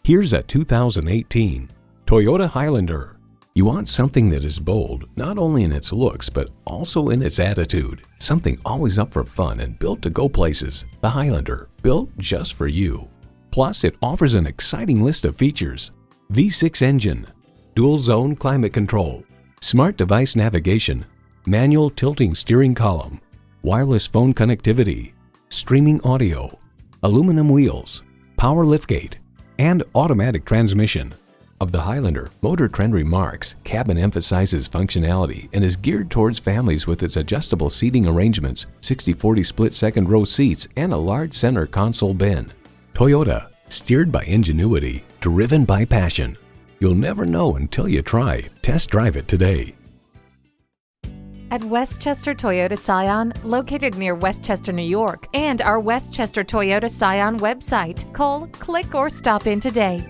Here's a 2018 Toyota Highlander. You want something that is bold, not only in its looks, but also in its attitude. Something always up for fun and built to go places. The Highlander, built just for you. Plus, it offers an exciting list of features. V6 engine, dual zone climate control, smart device navigation, manual tilting steering column, wireless phone connectivity, streaming audio, aluminum wheels, power liftgate, and automatic transmission. Of the Highlander, Motor Trend remarks, cabin emphasizes functionality and is geared towards families with its adjustable seating arrangements, 60/40 split second row seats, and a large center console bin. Toyota, steered by ingenuity, driven by passion. You'll never know until you try. Test drive it today. At Westchester Toyota Scion, located near Westchester, New York, and our Westchester Toyota Scion website. Call, click, or stop in today.